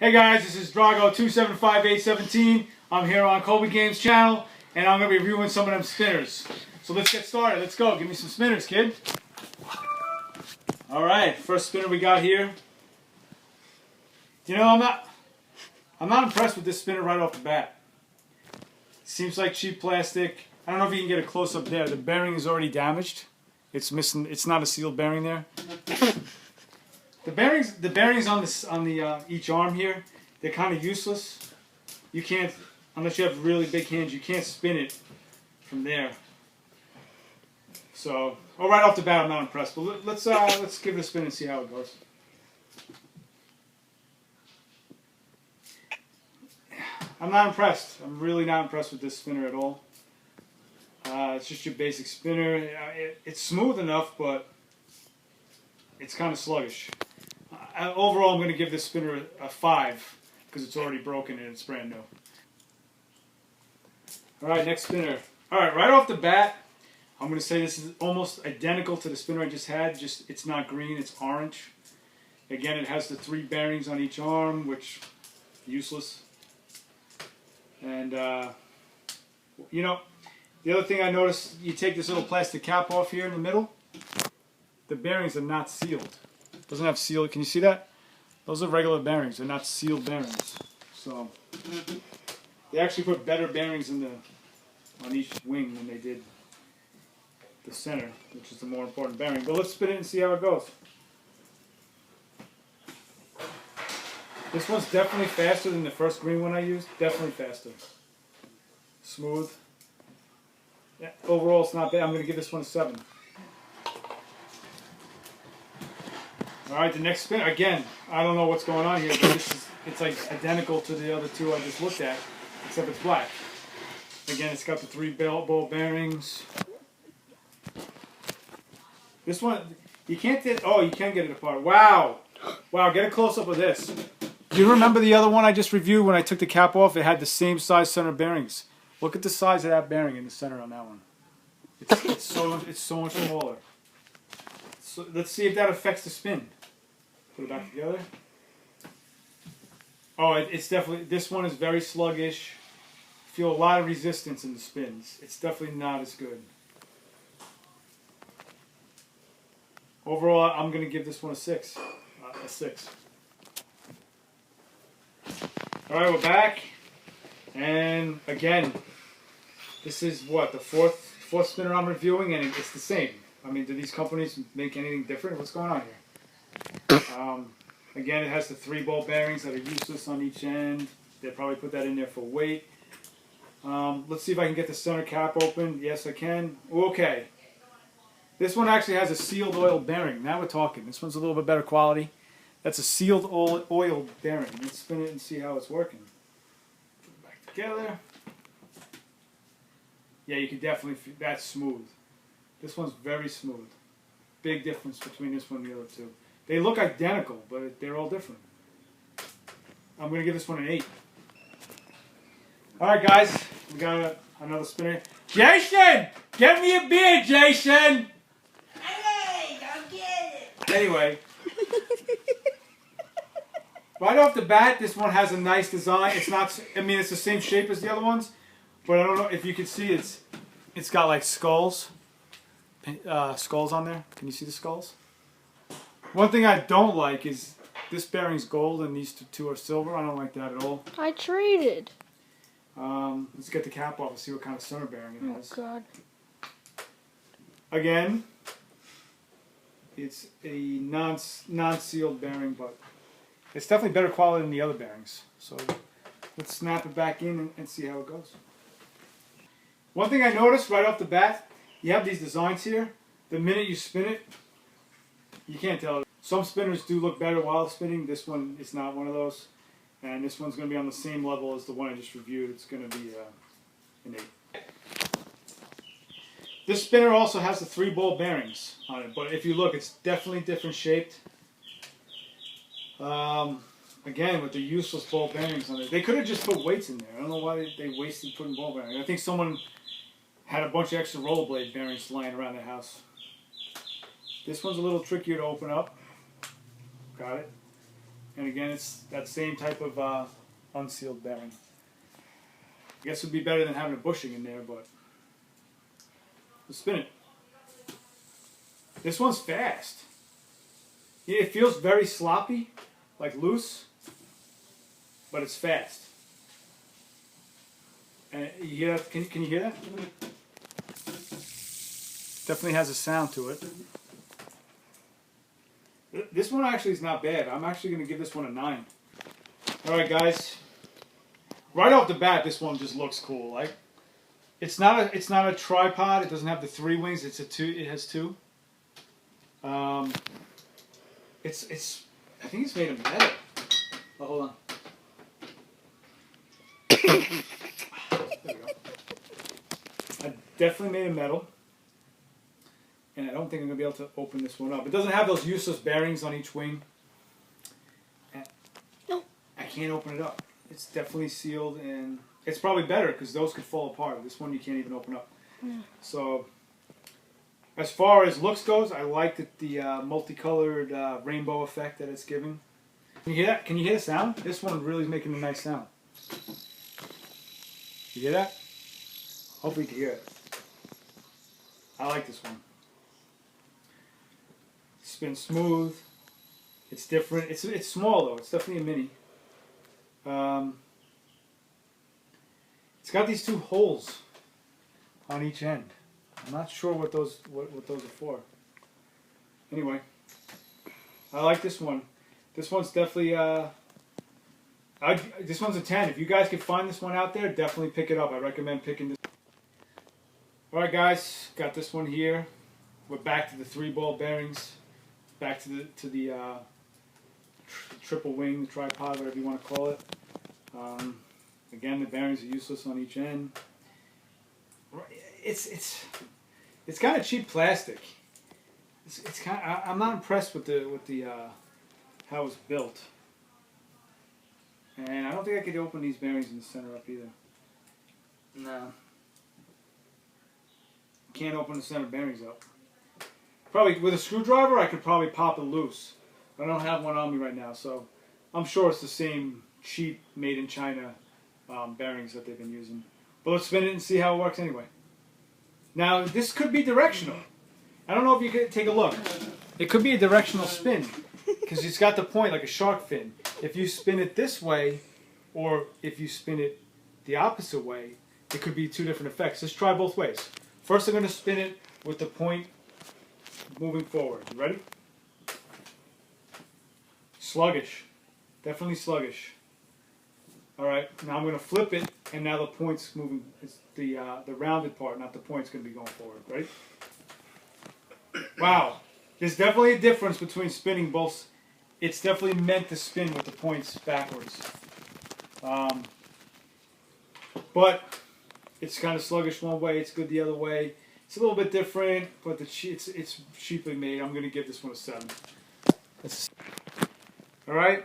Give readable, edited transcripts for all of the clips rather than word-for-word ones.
Hey guys, this is Drago275817. I'm here on Kobe Games channel, and I'm going to be reviewing some of them spinners. So let's get started. Let's go. Give me some spinners, kid. Alright, first spinner we got here. You know, I'm not impressed with this spinner right off the bat. Seems like cheap plastic. I don't know if you can get a close-up there. The bearing is already damaged. It's missing. It's not a sealed bearing there. The bearings on the each arm here, they're kind of useless. You can't, unless you have really big hands, you can't spin it from there. So, right off the bat, I'm not impressed. But let's give it a spin and see how it goes. I'm not impressed. I'm really not impressed with this spinner at all. It's just your basic spinner. It's smooth enough, but it's kind of sluggish. Overall, I'm going to give this spinner a 5 because it's already broken and it's brand new. Alright, next spinner. Alright, right off the bat, I'm going to say this is almost identical to the spinner I just had, just it's not green, it's orange. Again, it has the 3 bearings on each arm, which useless. And, you know, the other thing I noticed, you take this little plastic cap off here in the middle, the bearings are not sealed. Doesn't have seal. Can you see that? Those are regular bearings. They're not sealed bearings. So they actually put better bearings on each wing than they did the center, which is the more important bearing. But let's spin it and see how it goes. This one's definitely faster than the first green one I used. Definitely faster. Smooth. Yeah, overall, it's not bad. I'm going to give this one a 7. Alright, the next spin, again, I don't know what's going on here, but it's like identical to the other two I just looked at, except it's black. Again, it's got the 3 ball bearings. This one, you can't get, oh, you can get it apart. Wow! Wow, get a close-up of this. Do you remember the other one I just reviewed when I took the cap off? It had the same size center bearings. Look at the size of that bearing in the center on that one. It's so much smaller. So let's see if that affects the spin. Put it back together. Oh, it's definitely, this one is very sluggish. Feel a lot of resistance in the spins. It's definitely not as good. Overall, I'm going to give this one a 6. A 6. Alright, we're back. And again, this is what, the fourth spinner I'm reviewing, and it's the same. I mean, do these companies make anything different? What's going on here? Again, it has the 3 ball bearings that are useless on each end. They probably put that in there for weight. Let's see if I can get the center cap open. Yes, I can. Okay. This one actually has a sealed oil bearing. Now we're talking. This one's a little bit better quality. That's a sealed oil bearing. Let's spin it and see how it's working. Put it back together. Yeah, you can definitely feel that's smooth. This one's very smooth. Big difference between this one and the other two. They look identical, but they're all different. I'm going to give this one an 8. Alright guys, we got another spinner. Jason! Get me a beer, Jason! Hey, go get it! Anyway. Right off the bat, this one has a nice design. It's not, I mean, it's the same shape as the other ones, but I don't know if you can see it's got like skulls. Skulls on there. Can you see the skulls? One thing I don't like is this bearing's gold and these two are silver. I don't like that at all. I traded. Let's get the cap off and see what kind of center bearing it has. Oh God. Again, it's a non-sealed bearing, but it's definitely better quality than the other bearings. So let's snap it back in and see how it goes. One thing I noticed right off the bat, you have these designs here. The minute you spin it, you can't tell. Some spinners do look better while spinning. This one is not one of those. And this one's going to be on the same level as the one I just reviewed. It's going to be an 8. This spinner also has the 3 ball bearings on it. But if you look, it's definitely different shaped. Again, with the useless ball bearings on it. They could have just put weights in there. I don't know why they wasted putting ball bearings. I think someone had a bunch of extra rollerblade bearings lying around their house. This one's a little trickier to open up. Got it. And again, it's that same type of unsealed bearing. I guess it would be better than having a bushing in there, but let's spin it. This one's fast. Yeah, it feels very sloppy, like loose, but it's fast. And you hear that? Can you hear that? Definitely has a sound to it. This one actually is not bad. I'm actually going to give this one a 9. All right, guys. Right off the bat, this one just looks cool. Like, it's not a tripod. It doesn't have the 3 wings. It's a 2. It has 2. It's. I think it's made of metal. Oh, hold on. There we go. I definitely made of metal. And I don't think I'm going to be able to open this one up. It doesn't have those useless bearings on each wing. No. I can't open it up. It's definitely sealed, and it's probably better because those could fall apart. This one you can't even open up. No. So, as far as looks goes, I like the multicolored rainbow effect that it's giving. Can you hear that? Can you hear the sound? This one really is making a nice sound. You hear that? Hopefully you can hear it. I like this one. Spins smooth. It's different. It's small though. It's definitely a mini. It's got these 2 holes on each end. I'm not sure what those are for. Anyway, I like this one. This one's definitely this one's a 10. If you guys can find this one out there, definitely pick it up. I recommend picking this. All right, guys, got this one here. We're back to the 3-ball bearings. Back to the triple wing, the tripod, whatever you want to call it. Again, the bearings are useless on each end. It's kind of cheap plastic. It's kind of, I'm not impressed with the how it's built. And I don't think I could open these bearings in the center up either. No. Can't open the center bearings up. Probably with a screwdriver, I could probably pop it loose. I don't have one on me right now, so I'm sure it's the same cheap, made in China bearings that they've been using. But let's spin it and see how it works anyway. Now, this could be directional. I don't know if you could take a look. It could be a directional spin, because it's got the point like a shark fin. If you spin it this way, or if you spin it the opposite way, it could be 2 different effects. Let's try both ways. First, I'm going to spin it with the point moving forward. You ready? Sluggish. Definitely sluggish. Alright, now I'm going to flip it, and now the point's moving. It's the rounded part, not the point's going to be going forward. Ready? Wow. There's definitely a difference between spinning both. It's definitely meant to spin with the points backwards. But it's kind of sluggish one way, it's good the other way. It's a little bit different, but it's cheaply made. I'm going to give this one a 7. Alright,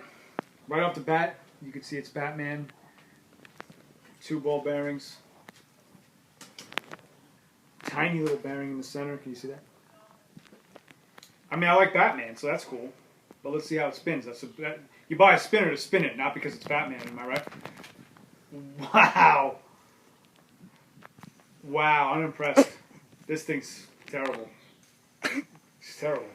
right off the bat, you can see it's Batman. 2 ball bearings. Tiny little bearing in the center. Can you see that? I mean, I like Batman, so that's cool. But let's see how it spins. You buy a spinner to spin it, not because it's Batman, am I right? Wow. Wow, I'm impressed. This thing's terrible. It's terrible.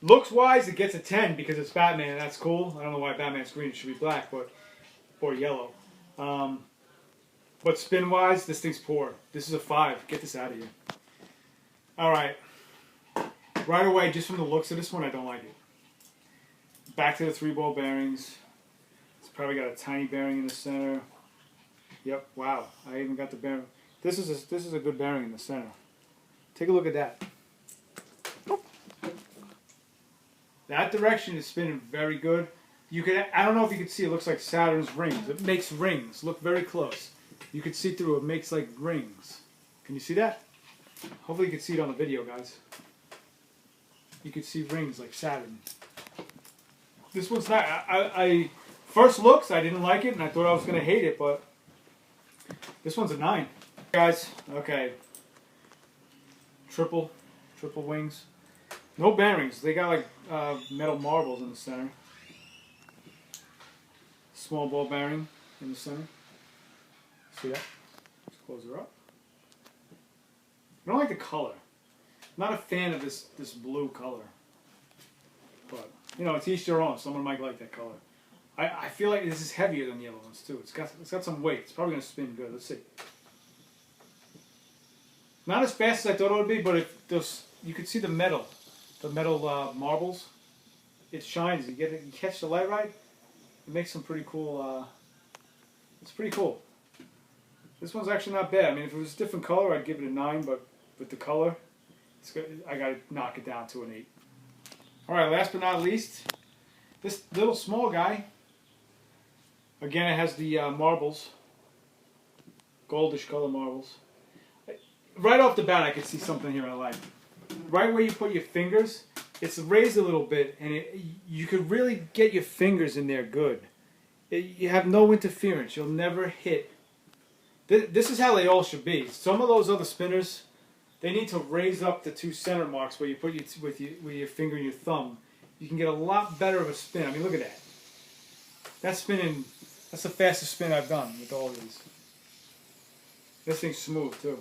Looks-wise, it gets a 10 because it's Batman, and that's cool. I don't know why Batman's green. It should be black, but or yellow. But spin-wise, this thing's poor. This is a 5. Get this out of here. All right. Right away, just from the looks of this one, I don't like it. Back to the 3-ball bearings. It's probably got a tiny bearing in the center. Yep. Wow. I even got the bearing. This is a good bearing in the center. Take a look at that. That direction is spinning very good. You could, I don't know if you can see, it looks like Saturn's rings. It makes rings. Look very close. You can see through it. It makes like rings. Can you see that? Hopefully you can see it on the video, guys. You can see rings like Saturn. This one's not, I first looks, I didn't like it, and I thought I was going to hate it, but this one's a 9. Guys, okay. Triple wings. No bearings. They got like metal marbles in the center. Small ball bearing in the center. See that? Let's close her up. I don't like the color. I'm not a fan of this blue color. But, you know, it's each their own. Someone might like that color. I feel like this is heavier than the other ones too. It's got some weight. It's probably going to spin good. Let's see. Not as fast as I thought it would be, but you could see the metal marbles. It shines. You catch the light right. It makes some pretty cool. It's pretty cool. This one's actually not bad. I mean, if it was a different color, I'd give it a 9, but with the color, it's good. I gotta knock it down to an 8. All right, last but not least, this little small guy. Again, it has the marbles, goldish color marbles. Right off the bat, I could see something here I like. Right where you put your fingers, it's raised a little bit, and you could really get your fingers in there good. You have no interference. You'll never hit. This is how they all should be. Some of those other spinners, they need to raise up the 2 center marks where you put with your finger and your thumb. You can get a lot better of a spin. I mean, look at that. That's spinning. That's the fastest spin I've done with all of these. This thing's smooth too.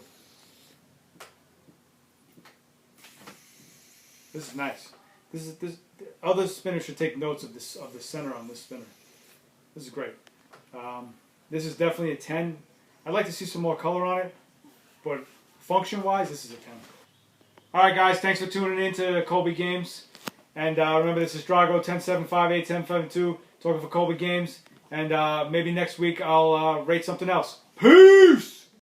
This is nice. This other spinners should take notes of the center on this spinner. This is great. This is definitely a 10. I'd like to see some more color on it, but function-wise, this is a 10. All right, guys. Thanks for tuning in to Colby Games. And remember, this is Drago 1075-81072 talking for Colby Games. And maybe next week I'll rate something else. Peace!